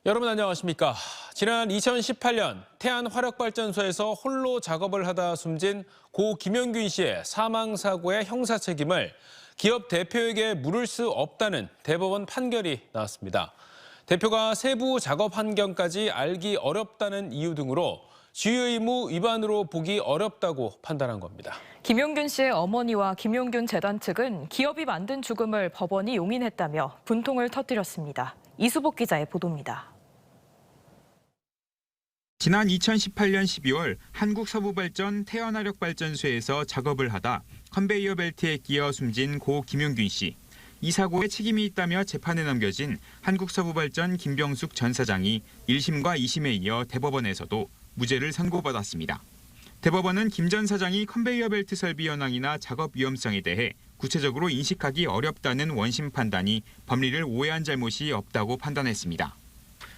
여러분 안녕하십니까? 지난 2018년 태안화력발전소에서 홀로 작업을 하다 숨진 고 김용균 씨의 사망사고의 형사 책임을 기업 대표에게 물을 수 없다는 대법원 판결이 나왔습니다. 대표가 세부 작업 환경까지 알기 어렵다는 이유 등으로 지휘의무 위반으로 보기 어렵다고 판단한 겁니다. 김용균 씨의 어머니와 김용균 재단 측은 기업이 만든 죽음을 법원이 용인했다며 분통을 터뜨렸습니다. 이수복 기자의 보도입니다. 지난 2018년 12월 한국서부발전 태안화력발전소에서 작업을 하다 컨베이어 벨트에 끼어 숨진 고 김용균 씨. 이 사고에 책임이 있다며 재판에 넘겨진 한국서부발전 김병숙 전 사장이 1심과 2심에 이어 대법원에서도 무죄를 선고받았습니다. 대법원은 김 전 사장이 컨베이어 벨트 설비 현황이나 작업 위험성에 대해 구체적으로 인식하기 어렵다는 원심 판단이 법리를 오해한 잘못이 없다고 판단했습니다.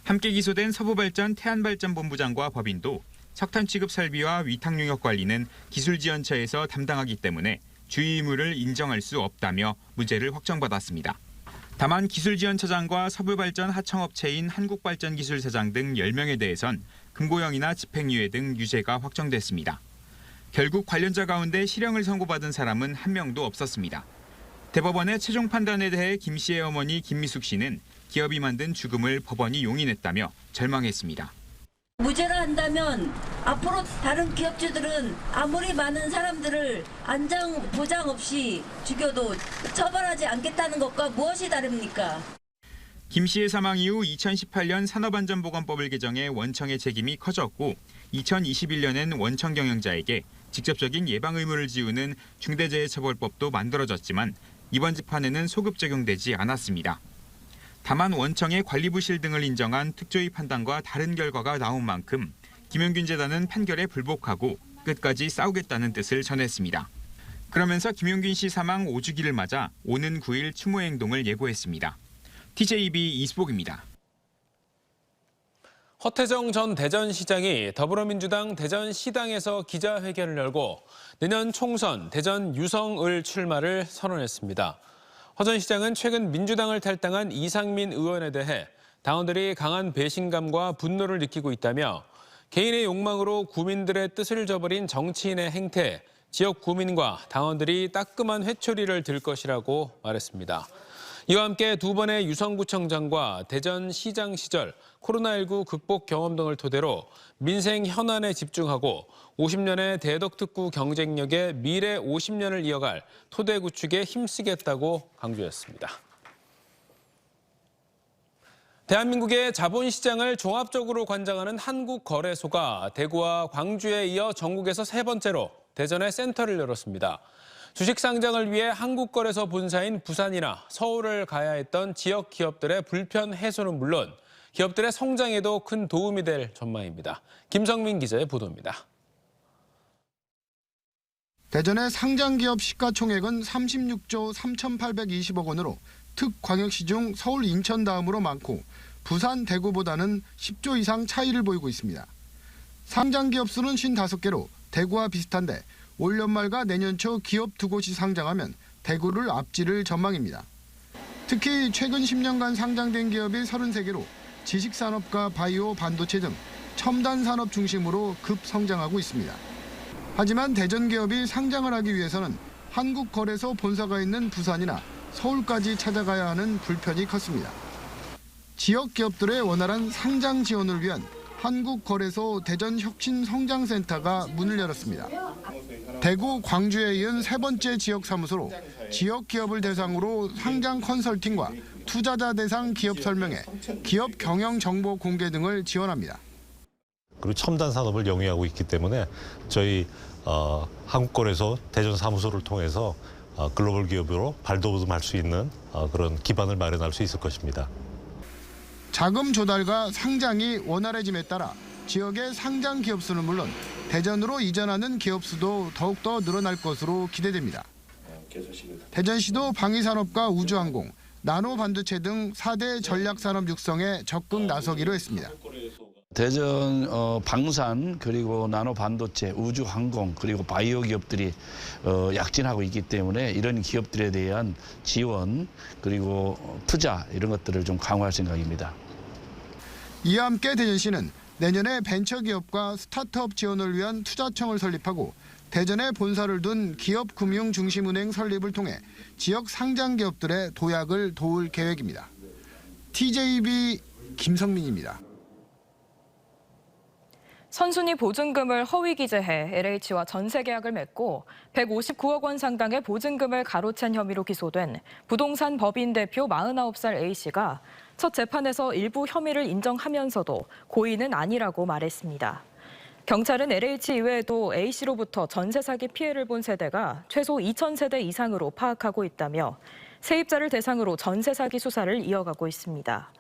함께 기소된 서부발전 태안발전본부장과 법인도 석탄 취급 설비와 위탁 용역 관리는 기술지원처에서 담당하기 때문에 주의 의무를 인정할 수 없다며 무죄를 확정받았습니다. 다만 기술지원처장과 서부발전 하청업체인 한국발전기술사장 등 10명에 대해선 금고형이나 집행유예 등 유죄가 확정됐습니다. 결국 관련자 가운데 실형을 선고받은 사람은 한 명도 없었습니다. 대법원의 최종 판단에 대해 김 씨의 어머니 김미숙 씨는 기업이 만든 죽음을 법원이 용인했다며 절망했습니다. 무죄라 한다면 앞으로 다른 기업주들은 아무리 많은 사람들을 안전 보장 없이 죽여도 처벌하지 않겠다는 것과 무엇이 다릅니까? 김 씨의 사망 이후 2018년 산업안전보건법을 개정해 원청의 책임이 커졌고 2021년엔 원청 경영자에게 직접적인 예방 의무를 지우는 중대재해처벌법도 만들어졌지만 이번 재판에는 소급 적용되지 않았습니다. 다만 원청의 관리부실 등을 인정한 특조위 판단과 다른 결과가 나온 만큼 김용균 재단은 판결에 불복하고 끝까지 싸우겠다는 뜻을 전했습니다. 그러면서 김용균 씨 사망 5주기를 맞아 오는 9일 추모 행동을 예고했습니다. TJB 이수복입니다. 허태정 전 대전시장이 더불어민주당 대전시당에서 기자회견을 열고 내년 총선 대전 유성을 출마를 선언했습니다. 허 전 시장은 최근 민주당을 탈당한 이상민 의원에 대해 당원들이 강한 배신감과 분노를 느끼고 있다며 개인의 욕망으로 구민들의 뜻을 저버린 정치인의 행태에 지역 구민과 당원들이 따끔한 회초리를 들 것이라고 말했습니다. 이와 함께 두 번의 유성구청장과 대전시장 시절 코로나19 극복 경험 등을 토대로 민생 현안에 집중하고 50년의 대덕특구 경쟁력의 미래 50년을 이어갈 토대 구축에 힘쓰겠다고 강조했습니다. 대한민국의 자본시장을 종합적으로 관장하는 한국거래소가 대구와 광주에 이어 전국에서 세 번째로 대전에 센터를 열었습니다. 주식 상장을 위해 한국거래소 본사인 부산이나 서울을 가야 했던 지역 기업들의 불편 해소는 물론 기업들의 성장에도 큰 도움이 될 전망입니다. 김성민 기자의 보도입니다. 대전의 상장기업 시가총액은 36조 3,820억 원으로 특광역시 중 서울, 인천 다음으로 많고 부산, 대구보다는 10조 이상 차이를 보이고 있습니다. 상장기업 수는 55개로 대구와 비슷한데 올 연말과 내년 초 기업 두 곳이 상장하면 대구를 앞지를 전망입니다. 특히 최근 10년간 상장된 기업이 33개로 지식산업과 바이오, 반도체 등 첨단 산업 중심으로 급성장하고 있습니다. 하지만 대전 기업이 상장을 하기 위해서는 한국거래소 본사가 있는 부산이나 서울까지 찾아가야 하는 불편이 컸습니다. 지역 기업들의 원활한 상장 지원을 위한 한국거래소 대전혁신성장센터가 문을 열었습니다. 대구, 광주에 이은 세 번째 지역 사무소로 지역 기업을 대상으로 상장 컨설팅과 투자자 대상 기업 설명회, 기업 경영 정보 공개 등을 지원합니다. 그리고 첨단 산업을 영위하고 있기 때문에 저희 한국거래소 대전 사무소를 통해서 글로벌 기업으로 발돋움할 수 있는 그런 기반을 마련할 수 있을 것입니다. 자금 조달과 상장이 원활해짐에 따라 지역의 상장 기업 수는 물론 대전으로 이전하는 기업 수도 더욱더 늘어날 것으로 기대됩니다. 대전시도 방위산업과 우주항공, 나노반도체 등 4대 전략산업 육성에 적극 나서기로 했습니다. 대전 방산 그리고 나노반도체, 우주항공 그리고 바이오 기업들이 약진하고 있기 때문에 이런 기업들에 대한 지원 그리고 투자 이런 것들을 좀 강화할 생각입니다. 이와 함께 대전시는 내년에 벤처기업과 스타트업 지원을 위한 투자청을 설립하고 대전에 본사를 둔 기업금융중심은행 설립을 통해 지역 상장기업들의 도약을 도울 계획입니다. TJB 김성민입니다. 선순위 보증금을 허위 기재해 LH와 전세 계약을 맺고 159억 원 상당의 보증금을 가로챈 혐의로 기소된 부동산 법인 대표 49살 A씨가 첫 재판에서 일부 혐의를 인정하면서도 고의는 아니라고 말했습니다. 경찰은 LH 이외에도 A씨로부터 전세 사기 피해를 본 세대가 최소 2,000세대 이상으로 파악하고 있다며 세입자를 대상으로 전세 사기 수사를 이어가고 있습니다.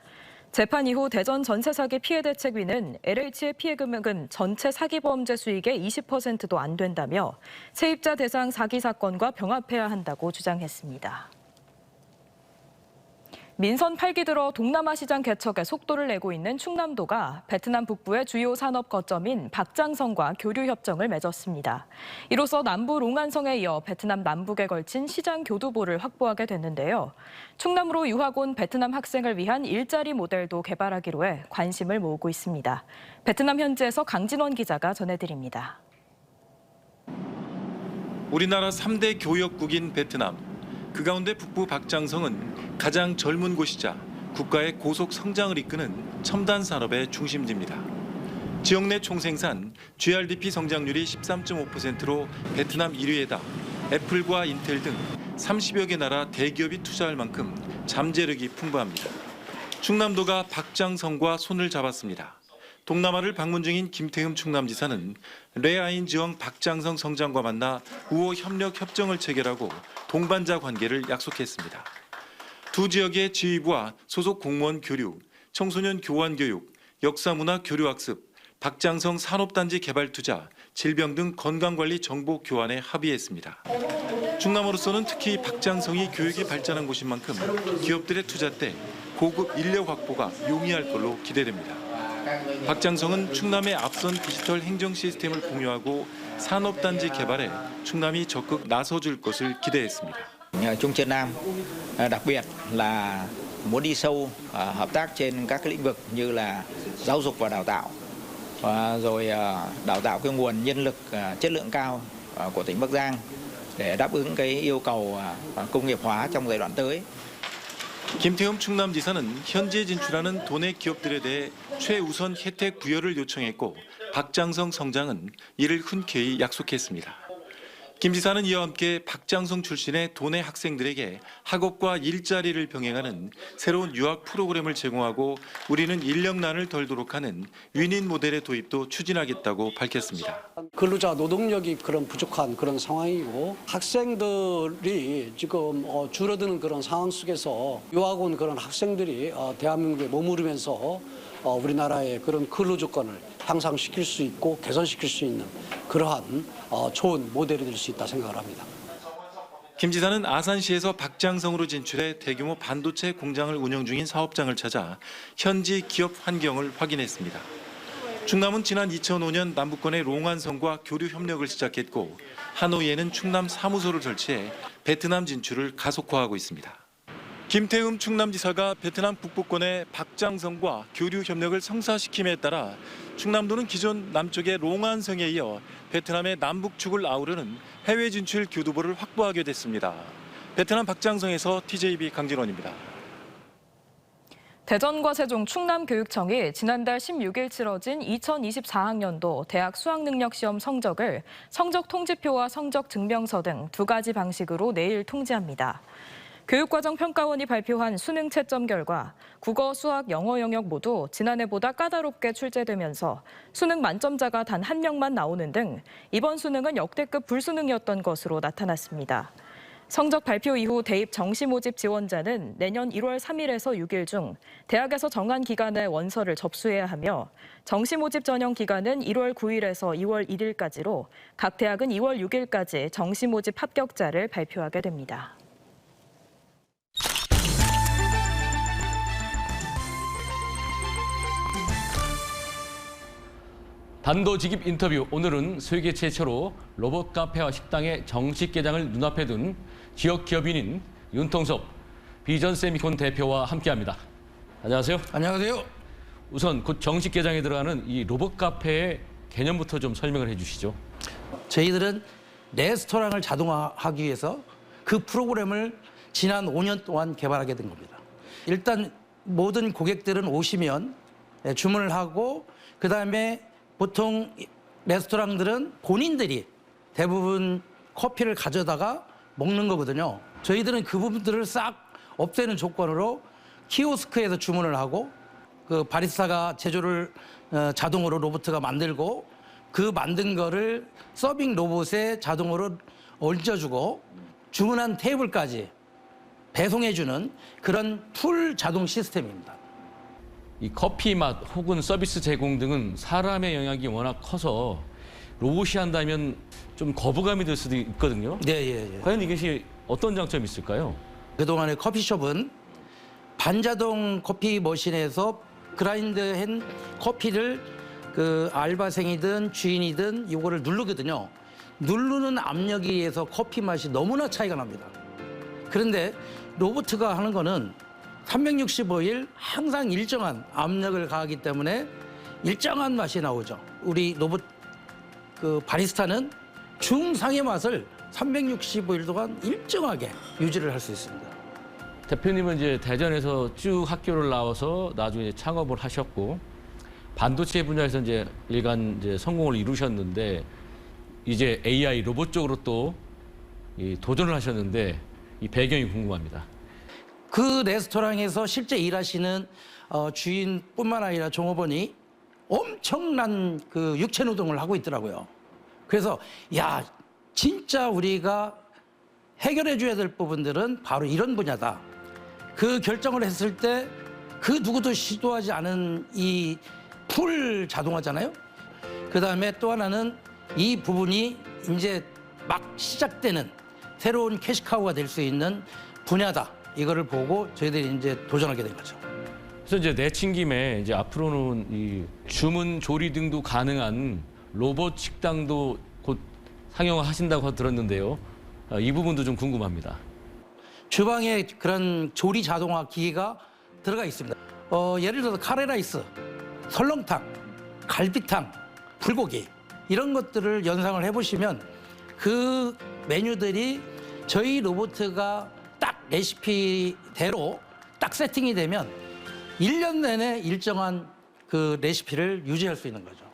재판 이후 대전 전세 사기 피해 대책위는 LH의 피해 금액은 전체 사기 범죄 수익의 20%도 안 된다며 세입자 대상 사기 사건과 병합해야 한다고 주장했습니다. 민선 8기 들어 동남아 시장 개척에 속도를 내고 있는 충남도가 베트남 북부의 주요 산업 거점인 박장성과 교류 협정을 맺었습니다. 이로써 남부 롱안성에 이어 베트남 남북에 걸친 시장 교두보를 확보하게 됐는데요. 충남으로 유학 온 베트남 학생을 위한 일자리 모델도 개발하기로 해 관심을 모으고 있습니다. 베트남 현지에서 강진원 기자가 전해드립니다. 우리나라 3대 교역국인 베트남. 그 가운데 북부 박장성은 가장 젊은 곳이자 국가의 고속 성장을 이끄는 첨단 산업의 중심지입니다. 지역 내 총생산 GRDP 성장률이 13.5%로 베트남 1위에다 애플과 인텔 등 30여 개 나라 대기업이 투자할 만큼 잠재력이 풍부합니다. 충남도가 박장성과 손을 잡았습니다. 동남아를 방문 중인 김태흠 충남지사는 레아인 지역 박장성 성장과 만나 우호 협력 협정을 체결하고 동반자 관계를 약속했습니다. 두 지역의 지휘부와 소속 공무원 교류, 청소년 교환 교육, 역사문화 교류 학습, 박장성 산업단지 개발 투자, 질병 등 건강관리 정보 교환에 합의했습니다. 충남으로서는 특히 박장성이 교육이 발전한 곳인 만큼 기업들의 투자 때 고급 인력 확보가 용이할 걸로 기대됩니다. 박장성은 충남의 앞선 디지털 행정 시스템을 공유하고 산업단지 개발에 충남이 적극 나서줄 것을 기대했습니다. Trung Sơn Nam đặc biệt là muốn đi sâu hợp tác trên các lĩnh vực như là giáo dục và đào tạo, rồi đào tạo cái nguồn nhân lực chất lượng cao của tỉnh Bắc Giang để đáp ứng cái yêu cầu công nghiệp hóa trong giai đoạn tới. 김태흠 충남지사는 현지에 진출하는 도내 기업들에 대해 최우선 혜택 부여를 요청했고 박장성 성장은 이를 흔쾌히 약속했습니다. 김 지사는 이와 함께 박장성 출신의 도내 학생들에게 학업과 일자리를 병행하는 새로운 유학 프로그램을 제공하고 우리는 인력난을 덜도록 하는 윈윈 모델의 도입도 추진하겠다고 밝혔습니다. 근로자 노동력이 그런 부족한 그런 상황이고 학생들이 지금 줄어드는 그런 상황 속에서 유학 온 그런 학생들이 대한민국에 머무르면서 우리나라의 그런 근로 조건을 향상시킬 수 있고 개선시킬 수 있는 그러한 좋은 모델이 될 수 있다 생각을 합니다. 김 지사는 아산시에서 박장성으로 진출해 대규모 반도체 공장을 운영 중인 사업장을 찾아 현지 기업 환경을 확인했습니다. 충남은 지난 2005년 남북권의 롱안성과 교류 협력을 시작했고 하노이에는 충남 사무소를 설치해 베트남 진출을 가속화하고 있습니다. 김태흠 충남지사가 베트남 북부권의 박장성과 교류 협력을 성사시킴에 따라 충남도는 기존 남쪽의 롱안성에 이어 베트남의 남북축을 아우르는 해외 진출 교두보를 확보하게 됐습니다. 베트남 박장성에서 TJB 강진원입니다. 대전과 세종 충남교육청이 지난달 16일 치러진 2024학년도 대학 수학능력시험 성적을 성적 통지표와 성적 증명서 등 두 가지 방식으로 내일 통지합니다. 교육과정평가원이 발표한 수능 채점 결과 국어, 수학, 영어 영역 모두 지난해보다 까다롭게 출제되면서 수능 만점자가 단 1명만 나오는 등 이번 수능은 역대급 불수능이었던 것으로 나타났습니다. 성적 발표 이후 대입 정시 모집 지원자는 내년 1월 3일에서 6일 중 대학에서 정한 기간에 원서를 접수해야 하며 정시 모집 전형 기간은 1월 9일에서 2월 1일까지로 각 대학은 2월 6일까지 정시 모집 합격자를 발표하게 됩니다. 단도직입 인터뷰. 오늘은 세계 최초로 로봇 카페와 식당의 정식 개장을 눈앞에 둔 지역 기업인인 윤통섭 비전세미콘 대표와 함께합니다. 안녕하세요. 안녕하세요. 우선 곧 정식 개장에 들어가는 이 로봇 카페의 개념부터 좀 설명을 해주시죠. 저희들은 레스토랑을 자동화하기 위해서 그 프로그램을 지난 5년 동안 개발하게 된 겁니다. 일단 모든 고객들은 오시면 주문을 하고 그다음에 보통 레스토랑들은 본인들이 대부분 커피를 가져다가 먹는 거거든요. 저희들은 그 부분들을 싹 없애는 조건으로 키오스크에서 주문을 하고 그 바리스타가 제조를 자동으로 로봇가 만들고 그 만든 거를 서빙 로봇에 자동으로 얹어주고 주문한 테이블까지 배송해주는 그런 풀 자동 시스템입니다. 이 커피 맛 혹은 서비스 제공 등은 사람의 영향이 워낙 커서 로봇이 한다면 좀 거부감이 들 수도 있거든요. 네. 과연 이것이 어떤 장점이 있을까요? 그동안의 커피숍은 반자동 커피 머신에서 그라인드한 커피를 그 알바생이든 주인이든 이거를 누르거든요. 누르는 압력에 의해서 커피 맛이 너무나 차이가 납니다. 그런데 로봇가 하는 거는 365일 항상 일정한 압력을 가하기 때문에 일정한 맛이 나오죠. 우리 로봇 그 바리스타는 중상의 맛을 365일 동안 일정하게 유지를 할 수 있습니다. 대표님은 이제 대전에서 쭉 학교를 나와서 나중에 창업을 하셨고 반도체 분야에서 이제 일간 이제 성공을 이루셨는데 이제 AI 로봇 쪽으로 또 도전을 하셨는데 이 배경이 궁금합니다. 그 레스토랑에서 실제 일하시는 주인뿐만 아니라 종업원이 엄청난 그 육체 노동을 하고 있더라고요. 그래서 야 진짜 우리가 해결해 줘야 될 부분들은 바로 이런 분야다. 그 결정을 했을 때 그 누구도 시도하지 않은 이 풀 자동화잖아요. 그다음에 또 하나는 이 부분이 이제 막 시작되는 새로운 캐시카우가 될 수 있는 분야다. 이거를 보고 저희들이 이제 도전하게 된 거죠. 그래서 이제 내친 김에 이제 앞으로는 이 주문 조리 등도 가능한 로봇 식당도 곧 상용화하신다고 들었는데요. 이 부분도 좀 궁금합니다. 주방에 그런 조리 자동화 기계가 들어가 있습니다. 예를 들어서 카레라이스, 설렁탕, 갈비탕, 불고기 이런 것들을 연상을 해보시면 그 메뉴들이 저희 로봇가 딱 레시피대로 딱 세팅이 되면 1년 내내 일정한 그 레시피를 유지할 수 있는 거죠.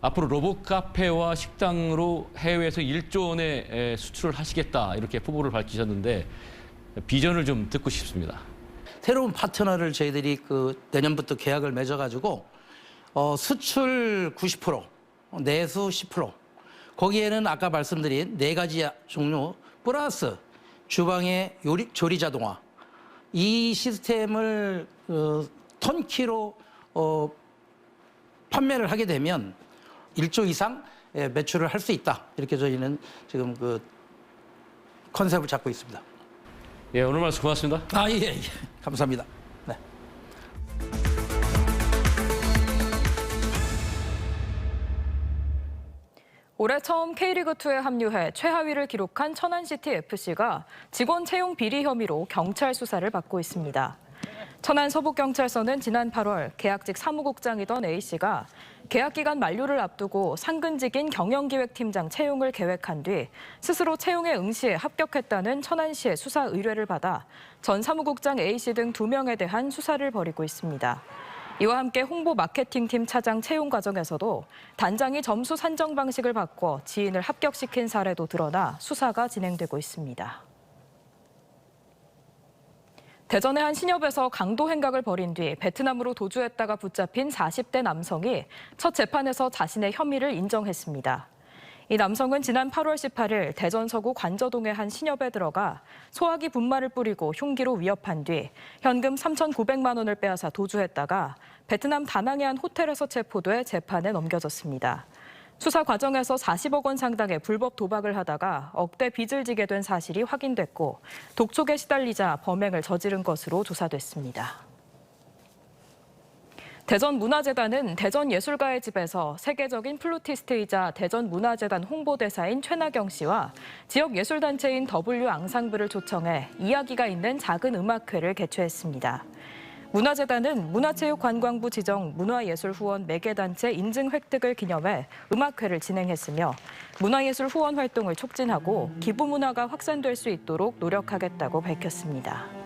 앞으로 로봇 카페와 식당으로 해외에서 1조 원의 수출을 하시겠다 이렇게 포부를 밝히셨는데 비전을 좀 듣고 싶습니다. 새로운 파트너를 저희들이 그 내년부터 계약을 맺어가지고 수출 90%, 내수 10%. 거기에는 아까 말씀드린 4가지 종류 플러스 주방의 조리 자동화 이 시스템을 턴키로 판매를 하게 되면 1조 이상 매출을 할 수 있다. 이렇게 저희는 지금 그 컨셉을 잡고 있습니다. 예, 오늘 말씀 고맙습니다. 예. 감사합니다. 네. 올해 처음 K리그2에 합류해 최하위를 기록한 천안시티FC가 직원 채용 비리 혐의로 경찰 수사를 받고 있습니다. 천안 서북경찰서는 지난 8월 계약직 사무국장이던 A씨가 계약기간 만료를 앞두고 상근직인 경영기획팀장 채용을 계획한 뒤 스스로 채용에 응시해 합격했다는 천안시의 수사 의뢰를 받아 전 사무국장 A씨 등 2명에 대한 수사를 벌이고 있습니다. 이와 함께 홍보 마케팅팀 차장 채용 과정에서도 단장이 점수 산정 방식을 바꿔 지인을 합격시킨 사례도 드러나 수사가 진행되고 있습니다. 대전의 한 신협에서 강도 행각을 벌인 뒤 베트남으로 도주했다가 붙잡힌 40대 남성이 첫 재판에서 자신의 혐의를 인정했습니다. 이 남성은 지난 8월 18일 대전 서구 관저동의 한 신협에 들어가 소화기 분말을 뿌리고 흉기로 위협한 뒤 현금 3,900만 원을 빼앗아 도주했다가 베트남 다낭의 한 호텔에서 체포돼 재판에 넘겨졌습니다. 수사 과정에서 40억 원 상당의 불법 도박을 하다가 억대 빚을 지게 된 사실이 확인됐고 독촉에 시달리자 범행을 저지른 것으로 조사됐습니다. 대전문화재단은 대전예술가의 집에서 세계적인 플루티스트이자 대전문화재단 홍보대사인 최나경 씨와 지역 예술단체인 W 앙상블을 초청해 이야기가 있는 작은 음악회를 개최했습니다. 문화재단은 문화체육관광부 지정 문화예술 후원 4개 단체 인증 획득을 기념해 음악회를 진행했으며 문화예술 후원 활동을 촉진하고 기부 문화가 확산될 수 있도록 노력하겠다고 밝혔습니다.